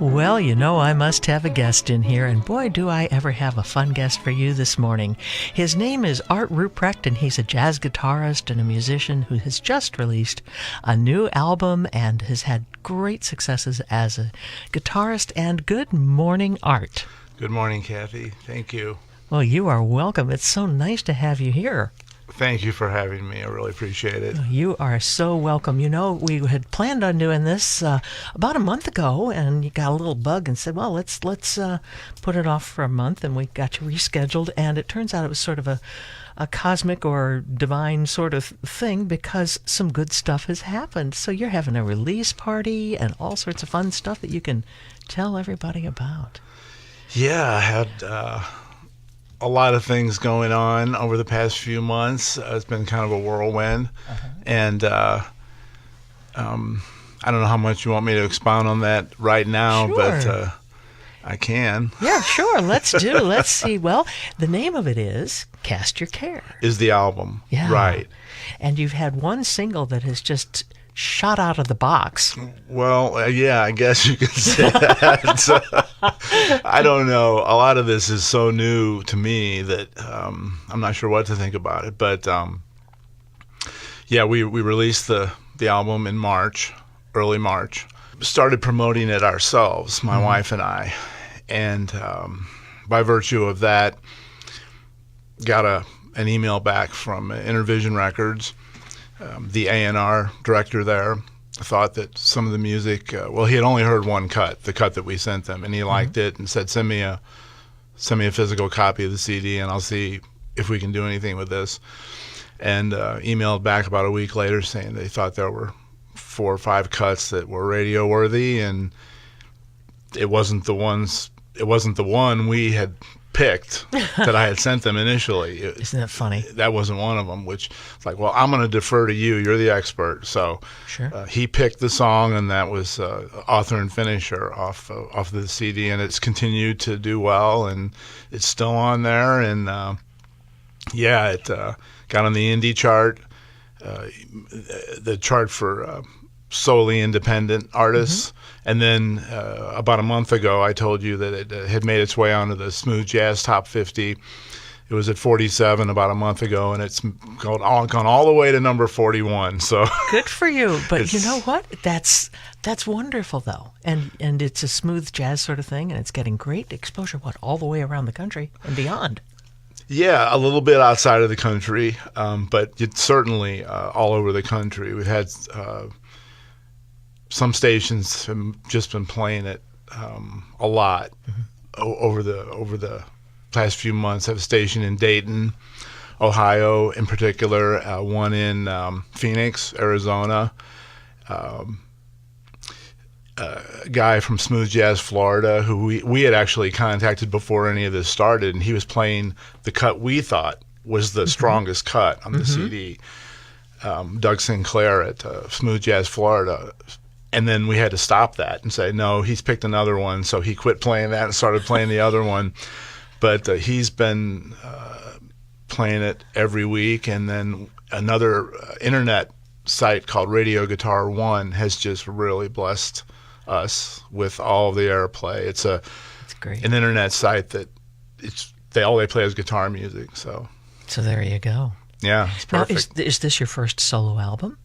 Well, you know I must have a guest in here, and boy, do I ever have a fun guest for you this morning. His name is Art Ruprecht, and he's a jazz guitarist and a musician who has just released a new album and has had great successes as a guitarist. And good morning, Art. Good morning, Kathy. Thank you. Well, you are welcome. It's so nice to have you here. Thank you for having me. I really appreciate it. You are so welcome. You know, we had planned on doing this about a month ago, and you got a little bug and said, well, let's put it off for a month, and we got you rescheduled. And it turns out it was sort of a cosmic or divine sort of thing because some good stuff has happened. So you're having a release party and all sorts of fun stuff that you can tell everybody about. Yeah, I had a lot of things going on over the past few months. It's been kind of a whirlwind. And I don't know how much you want me to expound on that right now, Sure. but I can. Yeah, sure. Let's see. Well, the name of it is Cast Your Care. Is the album. Yeah. Right. And you've had one single that has just shot out of the box. Well, yeah, I guess you could say that. I don't know. A lot of this is so new to me that I'm not sure what to think about it. But yeah, we released the album in March, early March. Started promoting it ourselves, my wife and I. And by virtue of that, got an email back from Intervision Records. The A&R director there thought that some of the music, well, he had only heard one cut, the cut that we sent them, and he liked it and said, send me a physical copy of the CD and I'll see if we can do anything with this. And emailed back about a week later saying they thought there were 4 or 5 cuts that were radio worthy, and it wasn't the one we had picked that I had sent them initially. Isn't that funny? That wasn't one of them, which it's like, well, I'm going to defer to you. You're the expert. So Sure. He picked the song, and that was Author and Finisher off the CD, and it's continued to do well, and it's still on there. And yeah, it got on the indie chart, the chart for solely independent artists. And then about a month ago, I told you that it had made its way onto the Smooth Jazz Top 50. It was at 47 about a month ago, and it's gone all the way to number 41. So good for you. But you know what? That's wonderful, though. And it's a smooth jazz sort of thing, and it's getting great exposure, all the way around the country and beyond. Yeah, a little bit outside of the country, but it's certainly all over the country. We've had some stations have just been playing it a lot over the past few months. I have a station in Dayton, Ohio, in particular, one in Phoenix, Arizona. A guy from Smooth Jazz Florida who we had actually contacted before any of this started, and he was playing the cut we thought was the strongest cut on the CD. Doug Sinclair at Smooth Jazz Florida. And then we had to stop that and say, no, he's picked another one. So he quit playing that and started playing the other one. But he's been playing it every week. And then another internet site called Radio Guitar One has just really blessed us with all of the airplay. It's great. An internet site that all they play is guitar music. So there you go. Yeah, it's perfect. Now, is this your first solo album?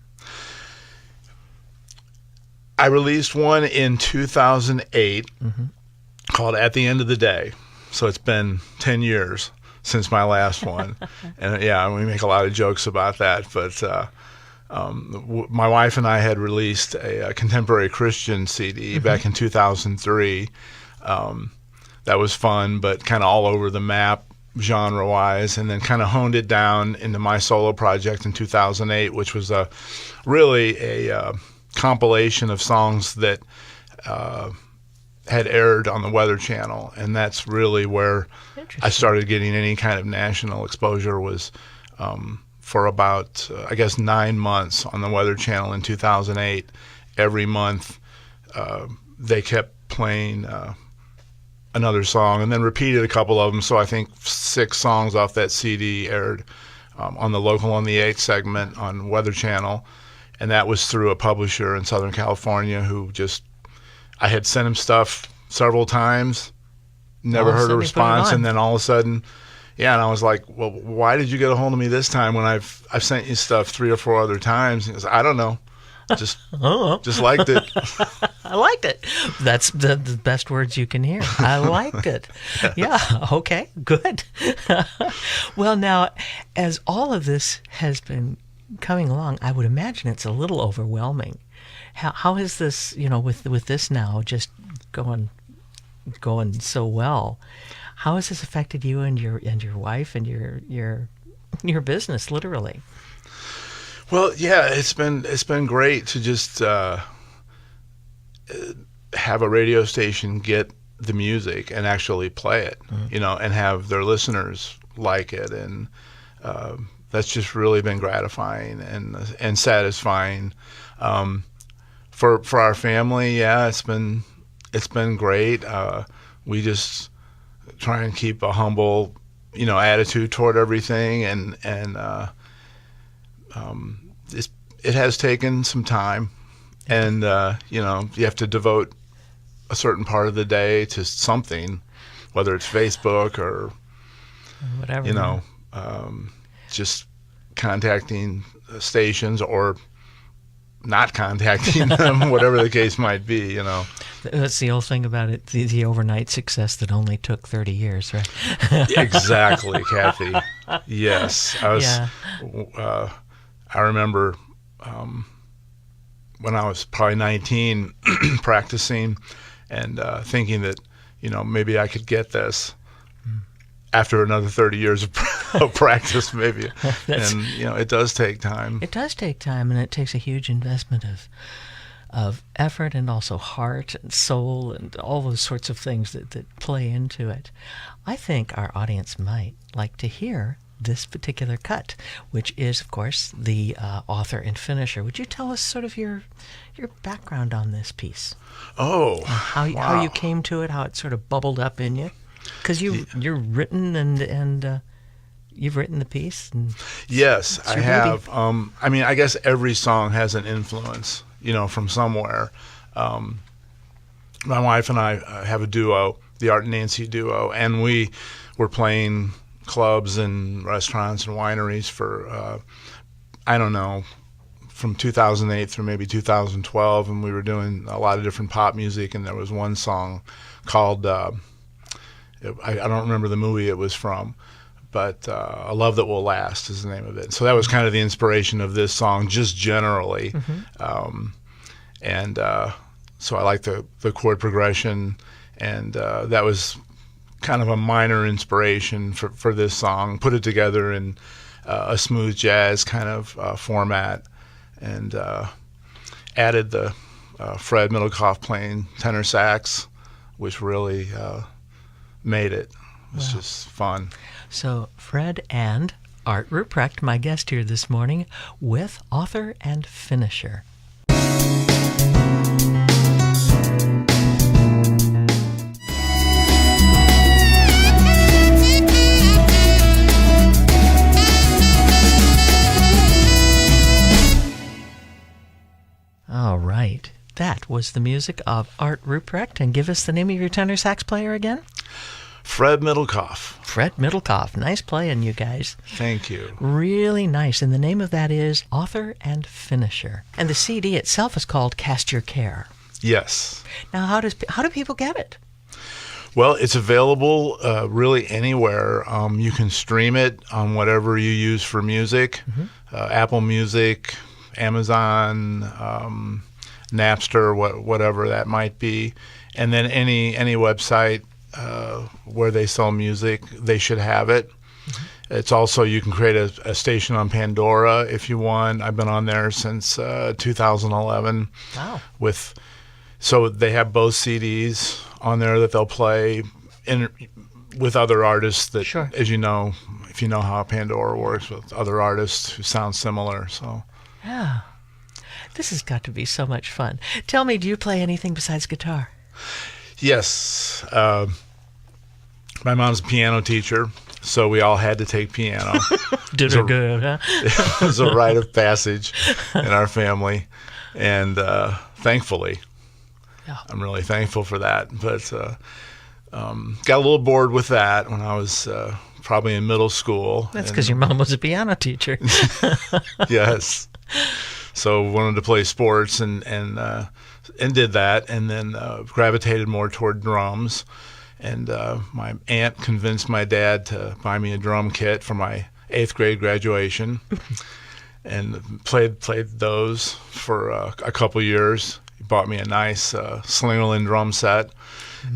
I released one in 2008 called At the End of the Day. So it's been 10 years since my last one. And yeah, we make a lot of jokes about that. But my wife and I had released a contemporary Christian CD back in 2003. That was fun, but kind of all over the map genre-wise, and then kind of honed it down into my solo project in 2008, which was really a compilation of songs that had aired on the Weather Channel, and that's really where I started getting any kind of national exposure. Was for about I guess 9 months on the Weather Channel in 2008. Every month they kept playing another song, and then repeated a couple of them. So I think 6 songs off that CD aired on the Local on the 8 segment on Weather Channel. and that was through a publisher in Southern California who just, I had sent him stuff several times, never heard a response, and then all of a sudden, yeah, and I was like, well, why did you get a hold of me this time when I've sent you stuff 3 or 4 other times? He goes, I don't know, just liked it. I liked it. That's the best words you can hear. I like it. Yeah. Okay. Good. Well, now, as all of this has been coming along, I would imagine it's a little overwhelming. How is this? With this now just going so well. How has this affected you and your wife and your business, literally? Well, yeah, it's been great to just have a radio station get the music and actually play it, and have their listeners like it, and that's just really been gratifying and satisfying. For our family, yeah, it's been great. We just try and keep a humble, attitude toward everything, and it has taken some time, and you have to devote a certain part of the day to something, whether it's Facebook or whatever, just contacting stations or not contacting them, whatever the case might be, That's the old thing about it, the overnight success that only took 30 years, right? Exactly, Kathy. Yes. I remember when I was probably 19 practicing and thinking that, maybe I could get this after another 30 years of practice, maybe. And, it does take time. It does take time, and it takes a huge investment of effort and also heart and soul and all those sorts of things that play into it. I think our audience might like to hear this particular cut, which is, of course, the author and finisher. Would you tell us sort of your background on this piece? Oh, how you came to it, how it sort of bubbled up in you? Because you're written and you've written the piece. And yes, I have. I guess every song has an influence, from somewhere. My wife and I have a duo, the Art and Nancy duo, and we were playing clubs and restaurants and wineries for, from 2008 through maybe 2012, and we were doing a lot of different pop music, and there was one song called, I don't remember the movie it was from, but A Love That Will Last is the name of it. So that was kind of the inspiration of this song, just generally. So I like the chord progression, and that was kind of a minor inspiration for this song. Put it together in a smooth jazz kind of format, and added the Fred Middlecoff playing tenor sax, which really made it. It was just fun. So Fred and Art Ruprecht, my guest here this morning, with author and finisher. All right. That was the music of Art Ruprecht. And give us the name of your tenor sax player again. Fred Middlecoff. Fred Middlecoff. Nice playing, you guys. Thank you. Really nice. And the name of that is Author and Finisher. And the CD itself is called Cast Your Care. Yes. Now, how do people get it? Well, it's available really anywhere. You can stream it on whatever you use for music, Apple Music, Amazon, Napster, whatever that might be. And then any website where they sell music, they should have it. It's also, you can create a station on Pandora if you want. I've been on there since 2011. Wow. So they have both CDs on there that they'll play with other artists that, sure, as you know, if you know how Pandora works, with other artists who sound similar. So yeah, this has got to be so much fun. Tell me, do you play anything besides guitar? Yes. My mom's a piano teacher, so we all had to take piano. Did it good, huh? It was a rite of passage in our family, and thankfully, Yeah. I'm really thankful for that. But got a little bored with that when I was probably in middle school. That's because your mom was a piano teacher. Yes. So wanted to play sports and did that, and then gravitated more toward drums. And my aunt convinced my dad to buy me a drum kit for my 8th grade graduation, and played those for a couple years. He bought me a nice Slingerland drum set,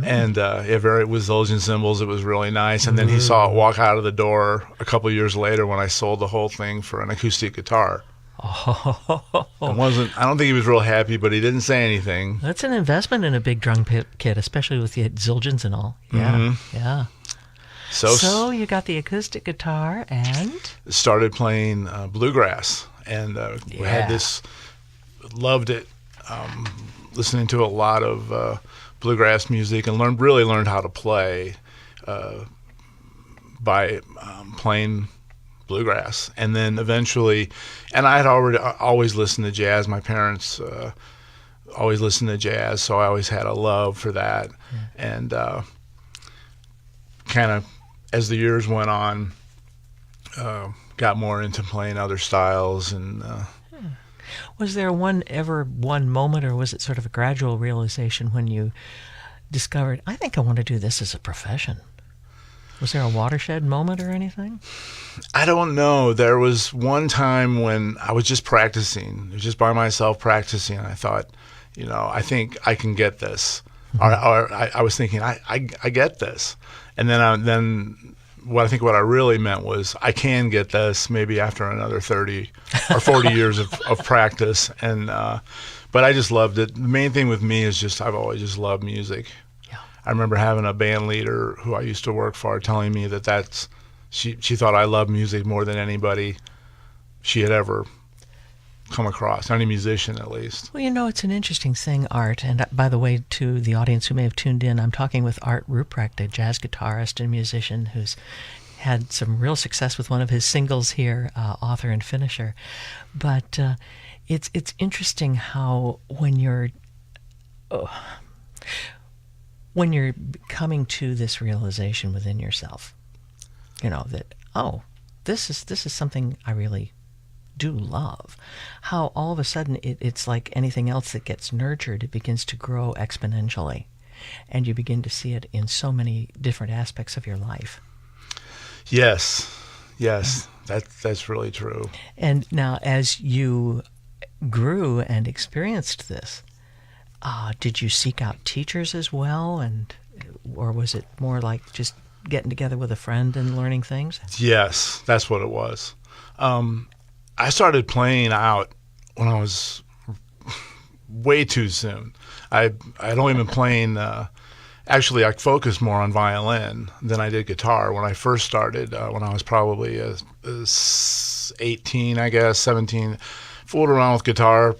and with those and cymbals. It was really nice. And then he saw it walk out of the door a couple years later when I sold the whole thing for an acoustic guitar. Oh. I don't think he was real happy, but he didn't say anything. That's an investment in a big drum kit, especially with the Zildjians and all. Yeah, yeah. So you got the acoustic guitar and started playing bluegrass, and we had this. Loved it, listening to a lot of bluegrass music, and really learned how to play by playing bluegrass. And then eventually, and I had always listened to jazz. My parents always listened to jazz, so I always had a love for that. And kind of as the years went on, got more into playing other styles. And was there one moment, or was it sort of a gradual realization when you discovered, I think I want to do this as a profession? Was there a watershed moment or anything? I don't know. There was one time when I was just practicing, just by myself practicing, and I thought, I think I can get this. Or I was thinking, I get this. And then what I really meant was, I can get this maybe after another 30 or 40 years of practice. And but I just loved it. The main thing with me is just I've always just loved music. I remember having a band leader who I used to work for telling me that she thought I loved music more than anybody she had ever come across, any musician at least. Well, it's an interesting thing, Art. And by the way, to the audience who may have tuned in, I'm talking with Art Ruprecht, a jazz guitarist and musician who's had some real success with one of his singles here, Author and Finisher. But it's interesting how when you're coming to this realization within yourself, that, this is something I really do love, how all of a sudden it's like anything else that gets nurtured, it begins to grow exponentially, and you begin to see it in so many different aspects of your life. Yes, that's really true. And now, as you grew and experienced this, did you seek out teachers as well, or was it more like just getting together with a friend and learning things? Yes, that's what it was. I started playing out when I was way too soon. I'd only been playing. Actually, I focused more on violin than I did guitar when I first started. When I was probably 18, I guess 17, fooled around with guitar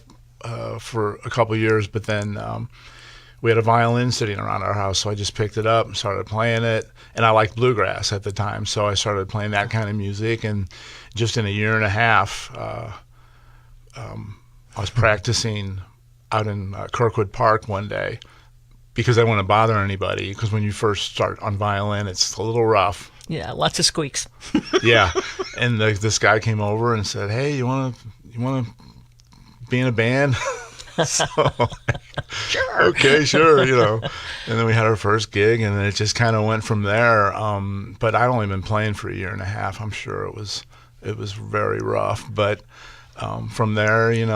for a couple of years, but then we had a violin sitting around our house, so I just picked it up and started playing it. And I liked bluegrass at the time, so I started playing that kind of music. And just in a year and a half, I was practicing out in Kirkwood Park one day because I didn't want to bother anybody, because when you first start on violin, it's a little rough. Yeah, lots of squeaks. Yeah, and this guy came over and said, "Hey, you want to be in a band?" So, Sure. Okay, sure, And then we had our first gig, and then it just kind of went from there. But I'd only been playing for a year and a half. I'm sure it was very rough. But from there, in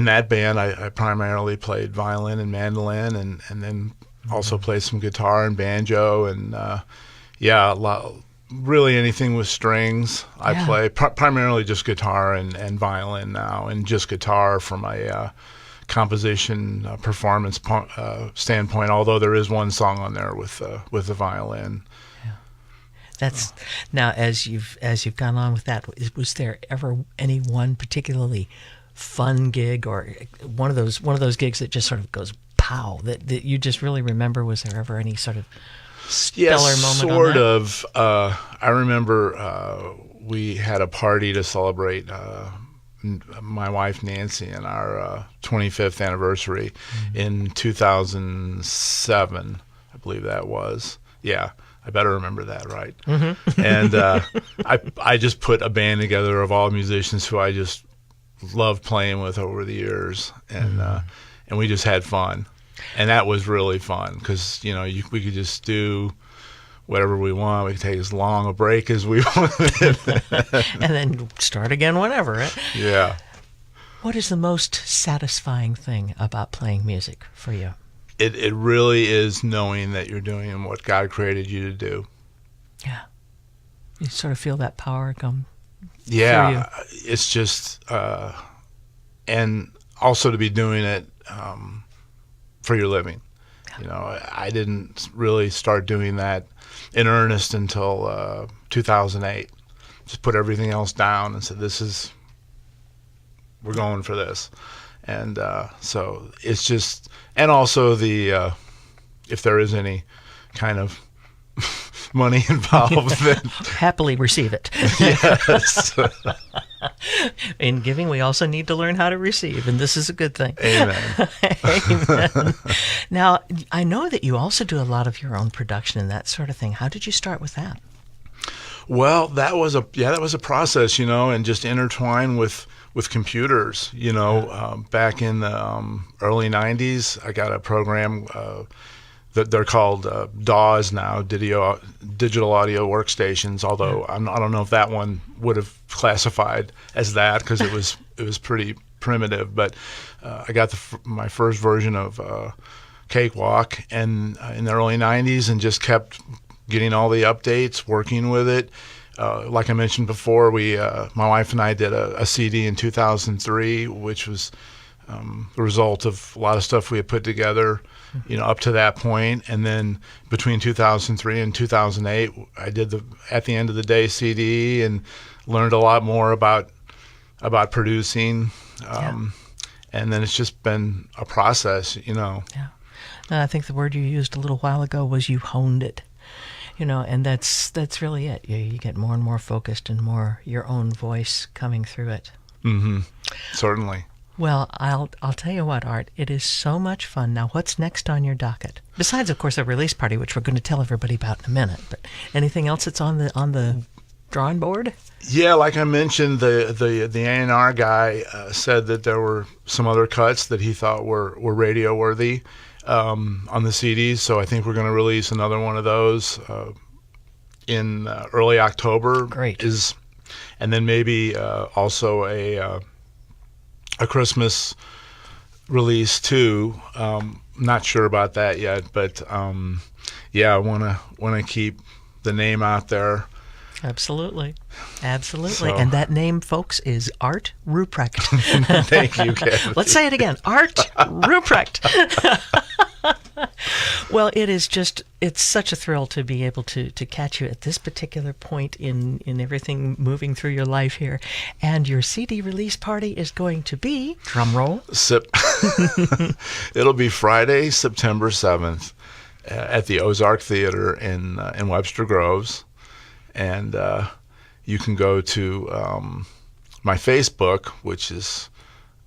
that band, I primarily played violin and mandolin, and then also played some guitar and banjo, and really anything with strings. I play primarily just guitar and violin now, and just guitar from a composition performance standpoint, although there is one song on there with the violin. That's now, as you've gone on with that, was there ever any one particularly fun gig, or one of those gigs that just sort of goes pow, that you just really remember? Was there ever any sort of stellar moment sort on that? of. I remember we had a party to celebrate my wife Nancy and our 25th anniversary in 2007, I believe that was. Yeah, I better remember that, right? And I just put a band together of all musicians who I just loved playing with over the years, and we just had fun, and that was really fun because we could just do whatever we want. We could take as long a break as we wanted. And then start again whenever, right? Yeah. What is the most satisfying thing about playing music for you? It really is knowing that you're doing what God created you to do. Yeah. You sort of feel that power come through you. Yeah. It's just, and also to be doing it for your living. I didn't really start doing that in earnest until 2008. Just put everything else down and said, we're going for this. And so it's just, and also the, if there is any kind of money involved, then happily receive it. yes. In giving, we also need to learn how to receive, and this is a good thing. Amen. Amen. Now, I know that you also do a lot of your own production and that sort of thing. How did you start with that? Well, that was a process, and just intertwined with computers. Back in the early '90s, I got a program that they're called DAWs now, digital audio workstations. Although I don't know if that one would have classified as that because it was pretty primitive. But I got my first version of Cakewalk in the early '90s, and just kept getting all the updates, working with it. Like I mentioned before, my wife and I did a CD in 2003, which was the result of a lot of stuff we had put together, up to that point. And then between 2003 and 2008, I did the At the End of the Day CD and learned a lot more about producing. And then it's just been a process, Yeah. And I think the word you used a little while ago was you honed it. And that's really it. You get more and more focused and more your own voice coming through it. Mm-hmm. Certainly. Well, I'll tell you what, Art, it is so much fun. Now, what's next on your docket? Besides, of course, a release party, which we're going to tell everybody about in a minute. But anything else that's on the drawing board? Yeah, like I mentioned, the A&R guy said that there were some other cuts that he thought were radio worthy on the CDs. So I think we're going to release another one of those in early October. Great. And then maybe also a Christmas release too. Not sure about that yet, but I want to keep the name out there. Absolutely. So. And that name, folks, is Art Ruprecht. Thank you, Kathy. Let's say it again. Art Ruprecht. Well, it's such a thrill to be able to catch you at this particular point in everything moving through your life here. And your CD release party is going to be, drum roll. It'll be Friday, September 7th at the Ozark Theater in Webster Groves. And you can go to my Facebook, which is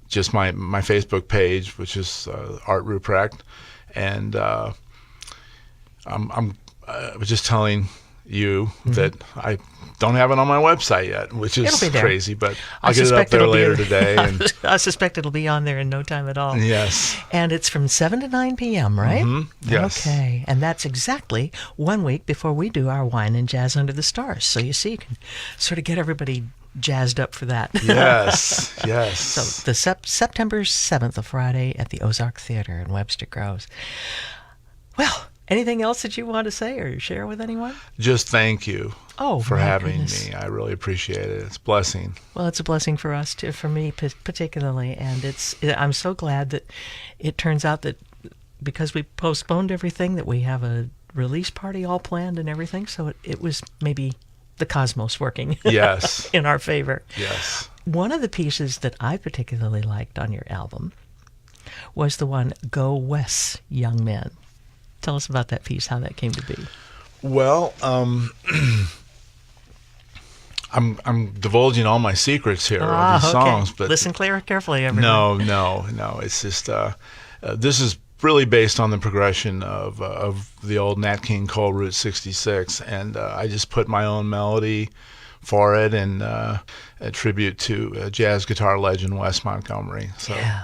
just my Facebook page, which is Art Ruprecht. And I was just telling you that I don't have it on my website yet, which is crazy, but I'll get it up there later today. And I suspect it'll be on there in no time at all. Yes. And it's from 7 to 9 p.m., right? Mm-hmm. Yes. Okay. And that's exactly 1 week before we do our Wine and Jazz Under the Stars. So you see, you can sort of get everybody jazzed up for that. Yes, yes. So the September 7th, a Friday, at the Ozark Theater in Webster Groves. Well, anything else that you want to say or share with anyone? Just thank you for having goodness. me. I really appreciate it. It's a blessing. Well, it's a blessing for us, too, for me particularly. And I'm so glad that it turns out that because we postponed everything, that we have a release party all planned and everything. So it was maybe the cosmos working Yes. in our favor. Yes. One of the pieces that I particularly liked on your album was the one, Go West, Young Men. Tell us about that piece, how that came to be. Well, I'm divulging all my secrets here of these songs, but listen carefully, everyone. no. It's just this is really based on the progression of the old Nat King Cole Route 66, and I just put my own melody for it, and a tribute to jazz guitar legend Wes Montgomery. So. Yeah.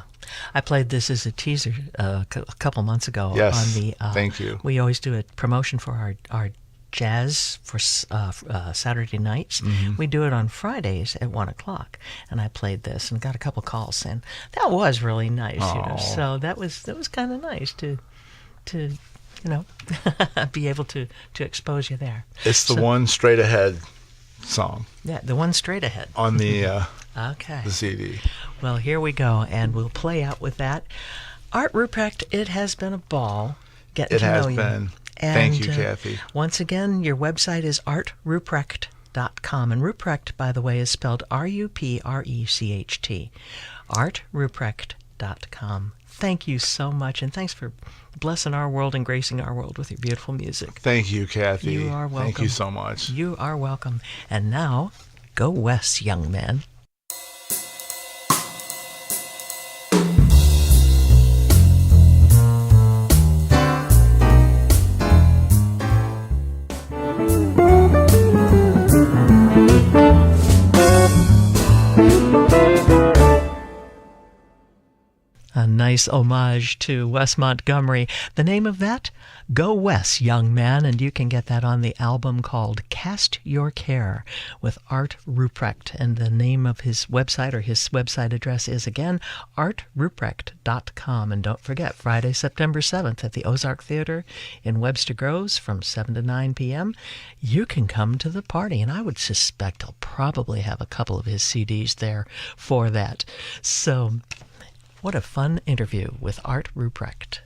I played this as a teaser a couple months ago. Yes, On the, thank you. We always do a promotion for our jazz for Saturday nights. Mm-hmm. We do it on Fridays at 1 o'clock, and I played this and got a couple calls saying that was really nice. So that was kind of nice to be able to expose you there. It's the one straight ahead song. Yeah, the one straight ahead on the okay. the CD. Well, here we go, and we'll play out with that. Art Ruprecht, it has been a ball getting to know you. It has been. And, thank you, Kathy. Once again, your website is artruprecht.com. And Ruprecht, by the way, is spelled Ruprecht. artruprecht.com. Thank you so much, and thanks for blessing our world and gracing our world with your beautiful music. Thank you, Kathy. You are welcome. Thank you so much. You are welcome. And now, go west, young man. A nice homage to Wes Montgomery. The name of that? Go West, Young Man, and you can get that on the album called Cast Your Care with Art Ruprecht. And the name of his website, or his website address, is again artruprecht.com. And don't forget, Friday, September 7th at the Ozark Theater in Webster Groves from 7 to 9 p.m. You can come to the party, and I would suspect I'll probably have a couple of his CDs there for that. So, what a fun interview with Art Ruprecht.